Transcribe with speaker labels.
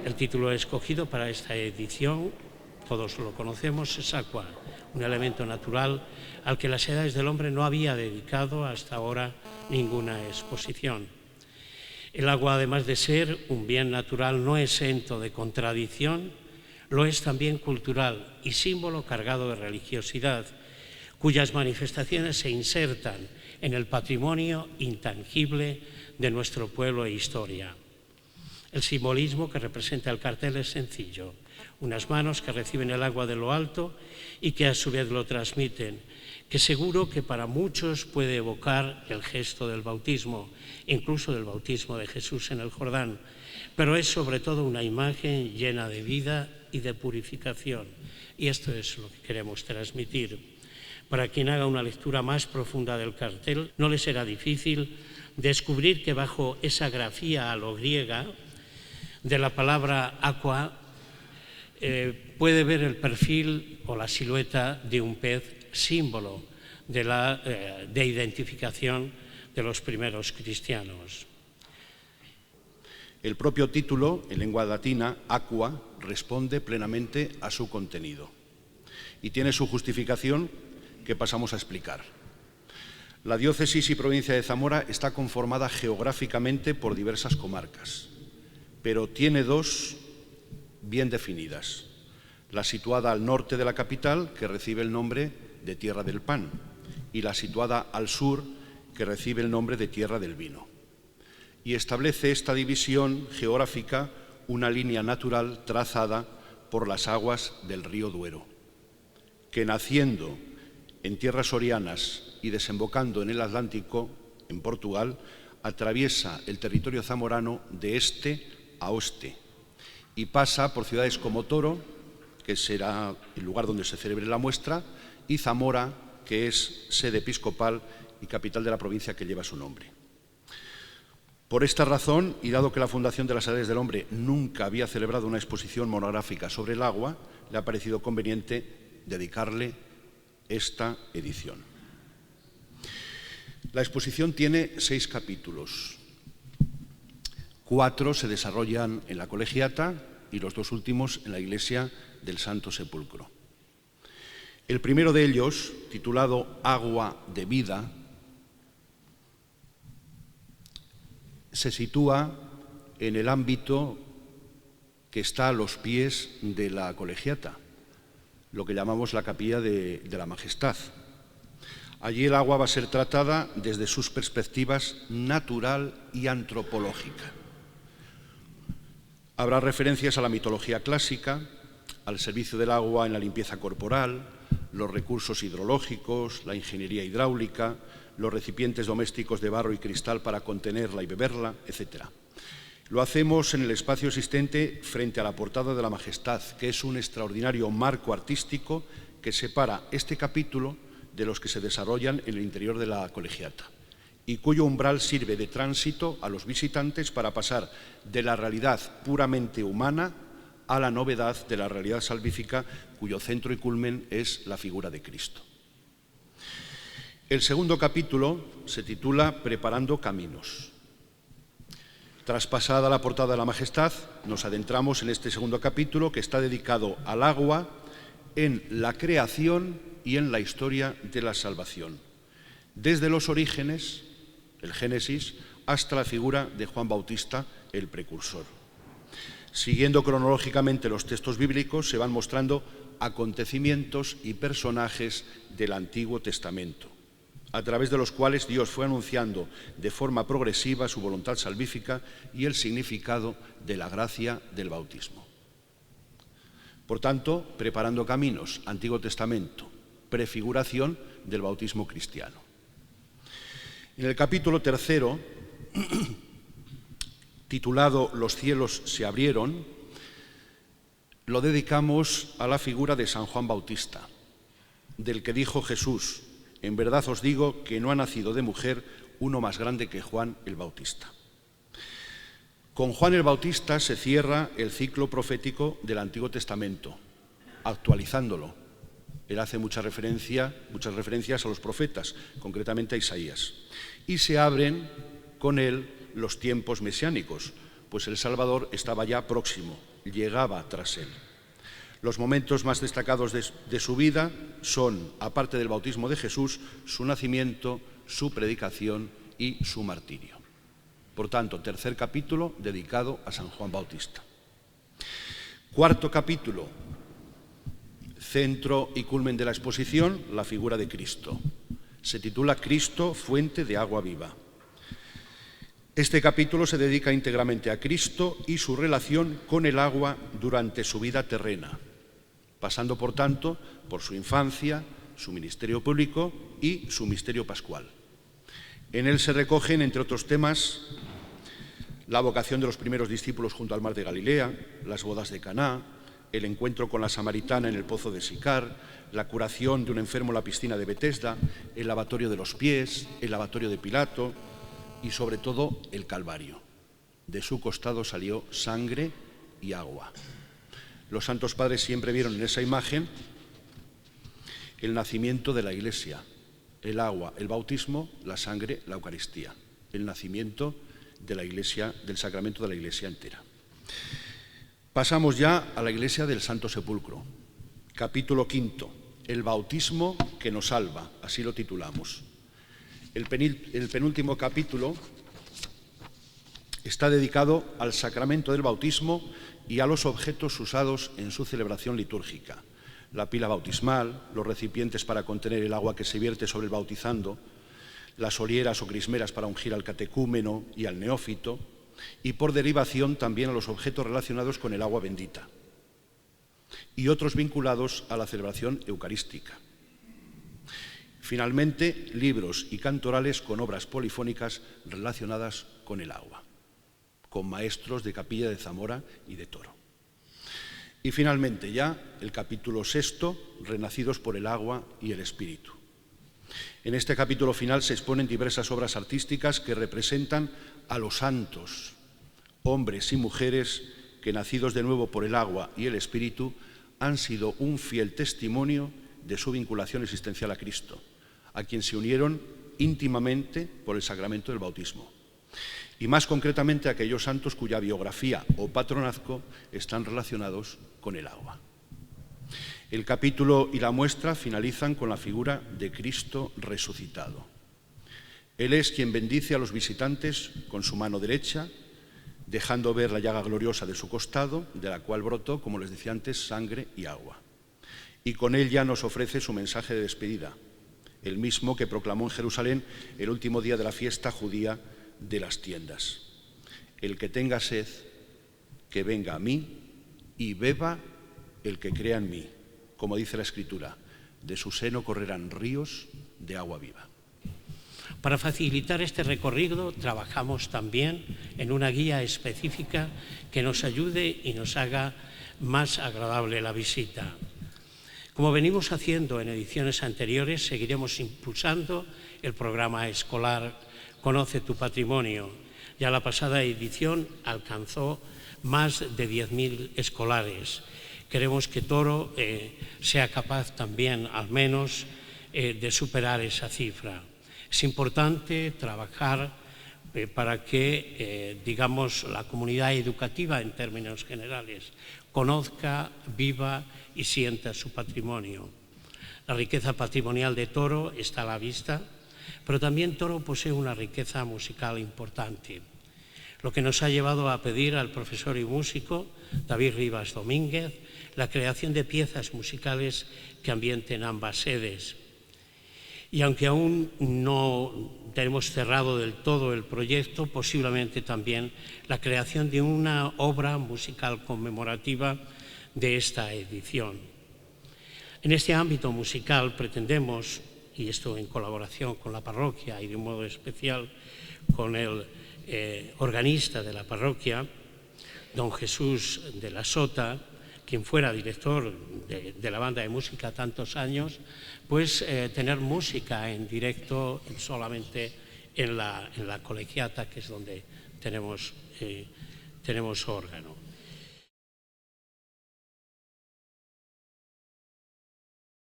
Speaker 1: El título escogido para esta edición, todos lo conocemos, es Aqua, un elemento natural al que las Edades del Hombre no había dedicado hasta ahora ninguna exposición. El agua, además de ser un bien natural no exento de contradicción, lo es también cultural y símbolo cargado de religiosidad, cuyas manifestaciones se insertan en el patrimonio intangible de nuestro pueblo e historia. El simbolismo que representa el cartel es sencillo: unas manos que reciben el agua de lo alto y que a su vez lo transmiten, que seguro que para muchos puede evocar el gesto del bautismo, incluso del bautismo de Jesús en el Jordán, pero es sobre todo una imagen llena de vida y de purificación, y esto es lo que queremos transmitir. Para quien haga una lectura más profunda del cartel, no le será difícil descubrir que bajo esa grafía a lo griega de la palabra aqua puede ver el perfil o la silueta de un pez, símbolo de identificación de los primeros cristianos.
Speaker 2: El propio título, en lengua latina, aqua, responde plenamente a su contenido y tiene su justificación que pasamos a explicar. La diócesis y provincia de Zamora está conformada geográficamente por diversas comarcas, pero tiene dos bien definidas: la situada al norte de la capital, que recibe el nombre de Tierra del Pan, y la situada al sur, que recibe el nombre de Tierra del Vino. Y establece esta división geográfica una línea natural trazada por las aguas del río Duero, que naciendo en tierras sorianas y desembocando en el Atlántico, en Portugal, atraviesa el territorio zamorano de este a oeste y pasa por ciudades como Toro, que será el lugar donde se celebre la muestra, y Zamora, que es sede episcopal y capital de la provincia que lleva su nombre. Por esta razón, y dado que la Fundación de las Edades del Hombre nunca había celebrado una exposición monográfica sobre el agua, le ha parecido conveniente dedicarle esta edición. La exposición tiene 6 capítulos. 4 se desarrollan en la colegiata y los 2 últimos en la iglesia del Santo Sepulcro. El primero de ellos, titulado Agua de Vida, se sitúa en el ámbito que está a los pies de la colegiata, lo que llamamos la capilla de la Majestad. Allí el agua va a ser tratada desde sus perspectivas natural y antropológica. Habrá referencias a la mitología clásica, al servicio del agua en la limpieza corporal, los recursos hidrológicos, la ingeniería hidráulica, los recipientes domésticos de barro y cristal para contenerla y beberla, etc. Lo hacemos en el espacio existente frente a la portada de la Majestad, que es un extraordinario marco artístico que separa este capítulo de los que se desarrollan en el interior de la colegiata y cuyo umbral sirve de tránsito a los visitantes para pasar de la realidad puramente humana a la novedad de la realidad salvífica, cuyo centro y culmen es la figura de Cristo. El segundo capítulo se titula Preparando Caminos. Traspasada la portada de la Majestad, nos adentramos en este segundo capítulo que está dedicado al agua en la creación y en la historia de la salvación, desde los orígenes, el Génesis, hasta la figura de Juan Bautista, el precursor. Siguiendo cronológicamente los textos bíblicos, se van mostrando acontecimientos y personajes del Antiguo Testamento, a través de los cuales Dios fue anunciando de forma progresiva su voluntad salvífica y el significado de la gracia del bautismo. Por tanto, preparando caminos, Antiguo Testamento, prefiguración del bautismo cristiano. En el capítulo tercero, titulado Los cielos se abrieron, lo dedicamos a la figura de San Juan Bautista, del que dijo Jesús: en verdad os digo que no ha nacido de mujer uno más grande que Juan el Bautista. Con Juan el Bautista se cierra el ciclo profético del Antiguo Testamento, actualizándolo. Él hace muchas referencias a los profetas, concretamente a Isaías. Y se abren con él los tiempos mesiánicos, pues el Salvador estaba ya próximo, llegaba tras él. Los momentos más destacados de su vida son, aparte del bautismo de Jesús, su nacimiento, su predicación y su martirio. Por tanto, tercer capítulo dedicado a San Juan Bautista. Cuarto capítulo, centro y culmen de la exposición, la figura de Cristo. Se titula Cristo, fuente de agua viva. Este capítulo se dedica íntegramente a Cristo y su relación con el agua durante su vida terrena, pasando, por tanto, por su infancia, su ministerio público y su misterio pascual. En él se recogen, entre otros temas, la vocación de los primeros discípulos junto al mar de Galilea, las bodas de Caná, el encuentro con la samaritana en el pozo de Sicar, la curación de un enfermo en la piscina de Betesda, el lavatorio de los pies, el lavatorio de Pilato y, sobre todo, el Calvario. De su costado salió sangre y agua. Los santos padres siempre vieron en esa imagen el nacimiento de la Iglesia, el agua, el bautismo, la sangre, la Eucaristía, el nacimiento de la Iglesia, del sacramento de la Iglesia entera. Pasamos ya a la Iglesia del Santo Sepulcro. Capítulo quinto, el bautismo que nos salva, así lo titulamos. El penúltimo capítulo está dedicado al sacramento del bautismo y a los objetos usados en su celebración litúrgica. La pila bautismal, los recipientes para contener el agua que se vierte sobre el bautizando, las olieras o crismeras para ungir al catecúmeno y al neófito, y por derivación también a los objetos relacionados con el agua bendita, y otros vinculados a la celebración eucarística. Finalmente, libros y cantorales con obras polifónicas relacionadas con el agua, con maestros de Capilla de Zamora y de Toro. Y finalmente ya el capítulo sexto, renacidos por el agua y el Espíritu. En este capítulo final se exponen diversas obras artísticas que representan a los santos, hombres y mujeres que, nacidos de nuevo por el agua y el Espíritu, han sido un fiel testimonio de su vinculación existencial a Cristo, a quien se unieron íntimamente por el sacramento del bautismo, y más concretamente a aquellos santos cuya biografía o patronazgo están relacionados con el agua. El capítulo y la muestra finalizan con la figura de Cristo resucitado. Él es quien bendice a los visitantes con su mano derecha, dejando ver la llaga gloriosa de su costado, de la cual brotó, como les decía antes, sangre y agua. Y con él ya nos ofrece su mensaje de despedida, el mismo que proclamó en Jerusalén el último día de la fiesta judía de las tiendas. El que tenga sed, que venga a mí y beba el que crea en mí. Como dice la Escritura, de su seno correrán ríos de agua viva.
Speaker 1: Para facilitar este recorrido, trabajamos también en una guía específica que nos ayude y nos haga más agradable la visita. Como venimos haciendo en ediciones anteriores, seguiremos impulsando el programa escolar Conoce tu patrimonio. Ya la pasada edición alcanzó más de 10.000 escolares. Queremos que Toro sea capaz también, al menos, de superar esa cifra. Es importante trabajar para que, digamos, la comunidad educativa, en términos generales, conozca, viva y sienta su patrimonio. La riqueza patrimonial de Toro está a la vista, pero también Toro posee una riqueza musical importante, lo que nos ha llevado a pedir al profesor y músico David Rivas Domínguez la creación de piezas musicales que ambienten ambas sedes. Y aunque aún no tenemos cerrado del todo el proyecto, posiblemente también la creación de una obra musical conmemorativa de esta edición. En este ámbito musical pretendemos, y esto en colaboración con la parroquia y de un modo especial con el organista de la parroquia, don Jesús de la Sota, quien fuera director de la banda de música tantos años, pues tener música en directo solamente en la colegiata, que es donde tenemos órgano.